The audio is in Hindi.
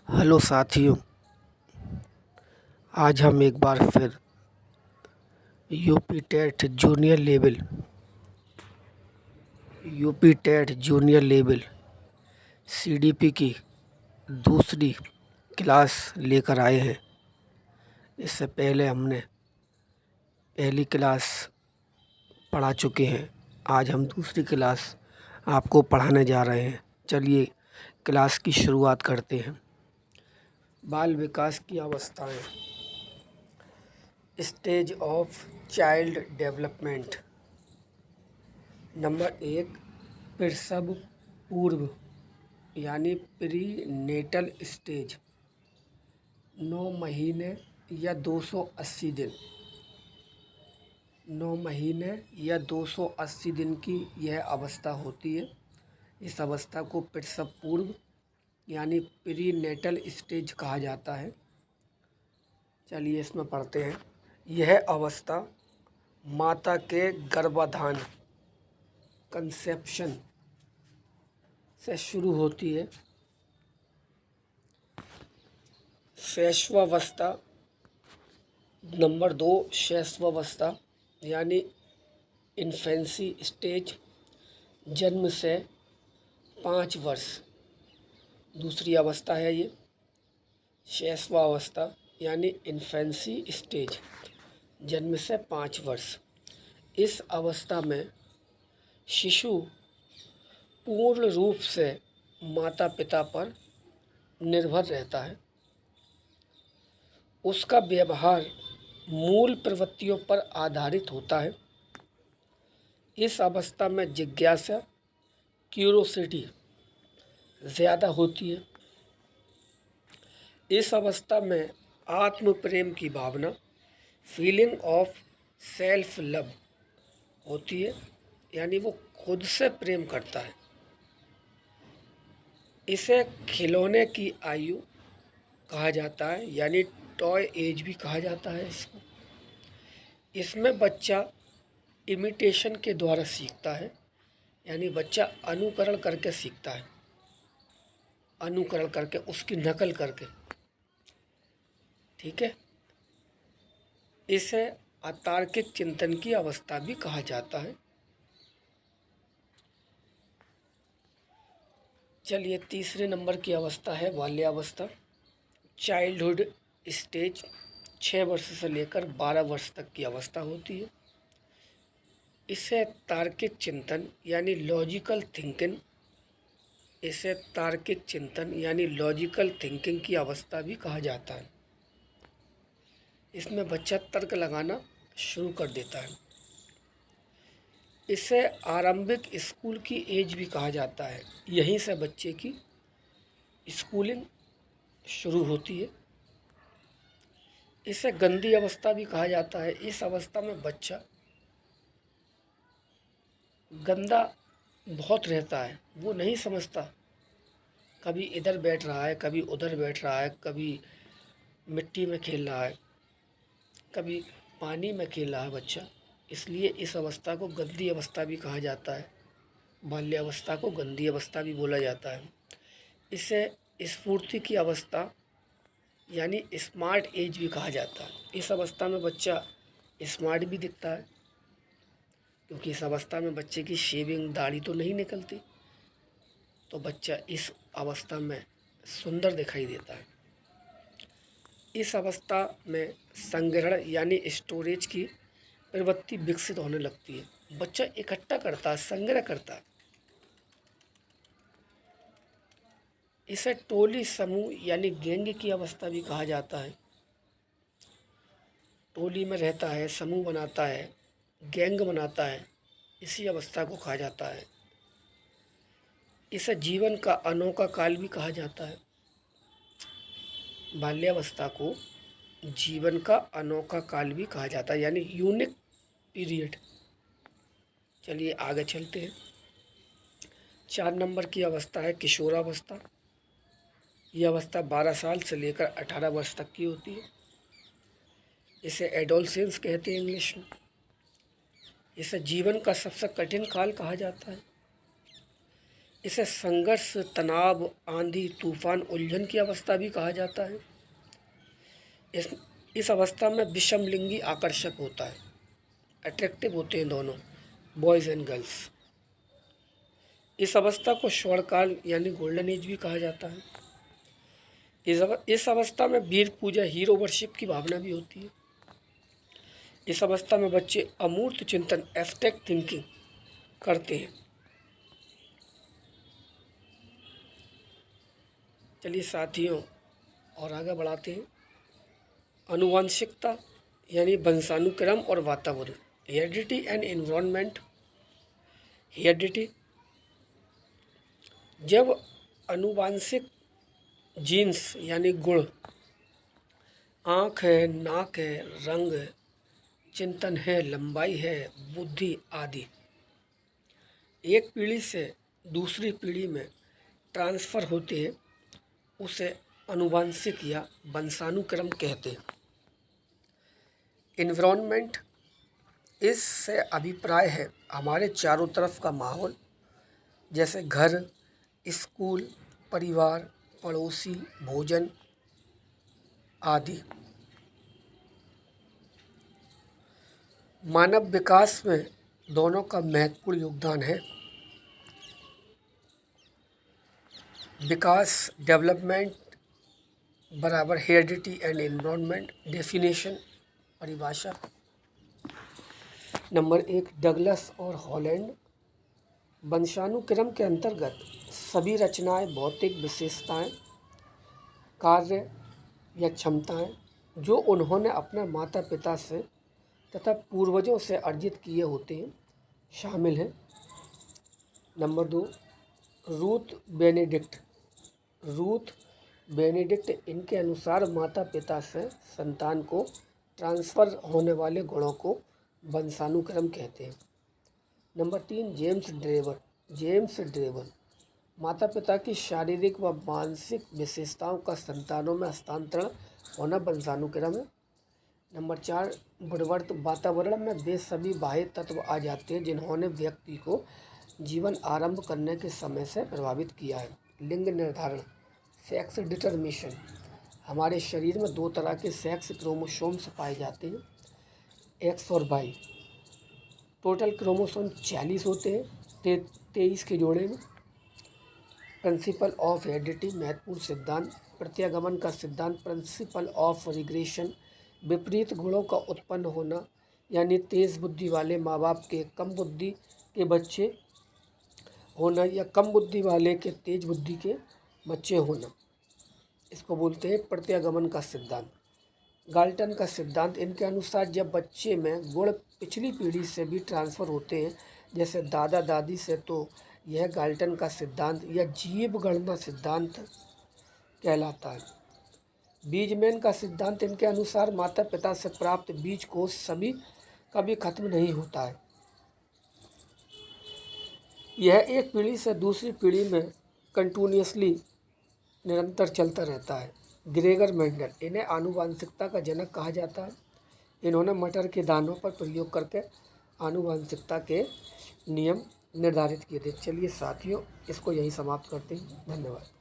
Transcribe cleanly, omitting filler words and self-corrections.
हेलो साथियों, आज हम एक बार फिर UP TET junior level CDP की दूसरी क्लास लेकर आए हैं। इससे पहले हमने पहली क्लास पढ़ा चुके हैं। आज हम दूसरी क्लास आपको पढ़ाने जा रहे हैं। चलिए क्लास की शुरुआत करते हैं। बाल विकास की अवस्थाएं, stage of child development. Number 1, प्रसव पूर्व यानी प्री नेटल स्टेज, 9 महीने या 280 दिन। 9 महीने या 280 दिन की यह अवस्था होती है। इस अवस्था को प्रसव पूर्व यानी प्री नेटल स्टेज कहा जाता है। चलिए इसमें पढ़ते हैं। यह अवस्था माता के गर्भाधान कंसेप्शन से शुरू होती है। शैशवावस्था। नंबर 2, शैशवावस्था यानी इन्फेंसी स्टेज, जन्म से 5 वर्ष। दूसरी अवस्था है ये शैशवावस्था यानी इन्फेंसी स्टेज, जन्म से 5 वर्ष। इस अवस्था में शिशु पूर्ण रूप से माता पिता पर निर्भर रहता है। उसका व्यवहार मूल प्रवृत्तियों पर आधारित होता है। इस अवस्था में जिज्ञासा, क्यूरोसिटी ज़्यादा होती है। इस अवस्था में आत्म प्रेम की भावना, फीलिंग ऑफ सेल्फ लव होती है, यानी वो खुद से प्रेम करता है। इसे खिलौने की आयु कहा जाता है, यानी टॉय एज भी कहा जाता है इसको। इसमें बच्चा इमिटेशन के द्वारा सीखता है, यानी बच्चा अनुकरण करके सीखता है, अनुकरण करके, उसकी नकल करके। ठीक है। इसे अतार्किक चिंतन की अवस्था भी कहा जाता है। चलिए तीसरे नंबर की अवस्था है बाल्यावस्था, चाइल्डहुड स्टेज। 6 वर्ष से लेकर 12 वर्ष तक की अवस्था होती है। इसे तार्किक चिंतन यानी लॉजिकल थिंकिंग, इसे तार्किक चिंतन यानी लॉजिकल थिंकिंग की अवस्था भी कहा जाता है। इसमें बच्चा तर्क लगाना शुरू कर देता है। इसे आरंभिक स्कूल की एज भी कहा जाता है। यहीं से बच्चे की स्कूलिंग शुरू होती है। इसे गंदी अवस्था भी कहा जाता है। इस अवस्था में बच्चा गंदा बहुत रहता है, वो नहीं समझता, कभी इधर बैठ रहा है, कभी उधर बैठ रहा है, कभी मिट्टी में खेल रहा है, कभी पानी में खेल रहा है बच्चा। इसलिए इस अवस्था को गंदी अवस्था भी कहा जाता है। बाल्यावस्था को गंदी अवस्था भी बोला जाता है। इसे स्फूर्ति की अवस्था यानी स्मार्ट एज भी कहा जाता है। इस अवस्था में बच्चा स्मार्ट भी दिखता है, क्योंकि इस अवस्था में बच्चे की शेविंग, दाढ़ी तो नहीं निकलती, तो बच्चा इस अवस्था में सुंदर दिखाई देता है। इस अवस्था में संग्रहण यानी स्टोरेज की प्रवृत्ति विकसित होने लगती है। बच्चा इकट्ठा करता है, संग्रह करता है। इसे टोली समूह यानी गैंग की अवस्था भी कहा जाता है। टोली में रहता है, समूह बनाता है, गैंग बनाता है, इसी अवस्था को कहा जाता है। इसे जीवन का अनोखा काल भी कहा जाता है। बाल्यावस्था को जीवन का अनोखा काल भी कहा जाता है, यानी यूनिक पीरियड। चलिए आगे चलते हैं। 4 नंबर की अवस्था है किशोरावस्था। यह अवस्था 12 साल से लेकर 18 वर्ष तक की होती है। इसे एडोलसेंस कहते हैं इंग्लिश में। इसे जीवन का सबसे कठिन काल कहा जाता है। इसे संघर्ष, तनाव, आंधी, तूफान, उलझन की अवस्था भी कहा जाता है। इस अवस्था में विषमलिंगी आकर्षक होता है, अट्रैक्टिव होते हैं दोनों, बॉयज़ एंड गर्ल्स। इस अवस्था को स्वर्णकाल यानी गोल्डन एज भी कहा जाता है। इस अवस्था में वीर पूजा, हीरो वर्शिप की भावना भी होती है। इस अवस्था में बच्चे अमूर्त चिंतन, एब्स्ट्रैक्ट थिंकिंग करते हैं। चलिए साथियों और आगे बढ़ाते हैं। आनुवंशिकता यानी वंशानुक्रम और वातावरण, हेरिडिटी एंड एनवायरनमेंट। हेरिडिटी, जब आनुवंशिक जीन्स यानी गुण, आँख है, नाक है, रंग है, चिंतन है, लंबाई है, बुद्धि आदि एक पीढ़ी से दूसरी पीढ़ी में ट्रांसफ़र होते हैं, उसे आनुवंशिक या वंशानुक्रम कहते हैं। एनवायरनमेंट, इससे अभिप्राय है हमारे चारों तरफ का माहौल, जैसे घर, स्कूल, परिवार, पड़ोसी, भोजन आदि। मानव विकास में दोनों का महत्वपूर्ण योगदान है। विकास, डेवलपमेंट बराबर हेरिडिटी एंड एनवायरनमेंट। डेफिनेशन, परिभाषा। नंबर 1, डगलस और हॉलैंड। वंशानुक्रम के अंतर्गत सभी रचनाएं, भौतिक विशेषताएं, कार्य या क्षमताएं जो उन्होंने अपने माता पिता से तथा पूर्वजों से अर्जित किए होते हैं शामिल हैं। नंबर 2, रूथ बेनेडिक्ट इनके अनुसार माता पिता से संतान को ट्रांसफ़र होने वाले गुणों को वंशानुक्रम कहते हैं। नंबर 3, जेम्स ड्रेवर माता पिता की शारीरिक व मानसिक विशेषताओं का संतानों में हस्तांतरण होना वंशानुक्रम है। नंबर 4, वुडवर्थ वातावरण में वे सभी बाह्य तत्व आ जाते हैं जिन्होंने व्यक्ति को जीवन आरंभ करने के समय से प्रभावित किया है। लिंग निर्धारण, सेक्स डिटर्मिनेशन, हमारे शरीर में 2 तरह के सेक्स क्रोमोसोम्स पाए जाते हैं, एक्स और वाई। टोटल क्रोमोसोम 40 होते हैं, 23 के जोड़े में। प्रिंसिपल ऑफ हेरिडिटी, महत्वपूर्ण सिद्धांत। प्रत्यागमन का सिद्धांत, प्रिंसिपल ऑफ रिग्रेशन, विपरीत गुणों का उत्पन्न होना, यानी तेज बुद्धि वाले माँ बाप के कम बुद्धि के बच्चे होना या कम बुद्धि वाले के तेज बुद्धि के बच्चे होना, इसको बोलते हैं प्रत्यागमन का सिद्धांत। गाल्टन का सिद्धांत, इनके अनुसार जब बच्चे में गुण पिछली पीढ़ी से भी ट्रांसफ़र होते हैं, जैसे दादा दादी से, तो यह गाल्टन का सिद्धांत या जीव गणना सिद्धांत कहलाता है। बीजमैन का सिद्धांत, इनके अनुसार माता पिता से प्राप्त बीज कोष सभी कभी खत्म नहीं होता है, यह एक पीढ़ी से दूसरी पीढ़ी में कंटिन्यूअसली निरंतर चलता रहता है। ग्रेगर मेंडल, इन्हें आनुवांशिकता का जनक कहा जाता है। इन्होंने मटर के दानों पर प्रयोग करके आनुवांशिकता के नियम निर्धारित किए थे। चलिए साथियों, इसको यहीं समाप्त करते हैं। धन्यवाद।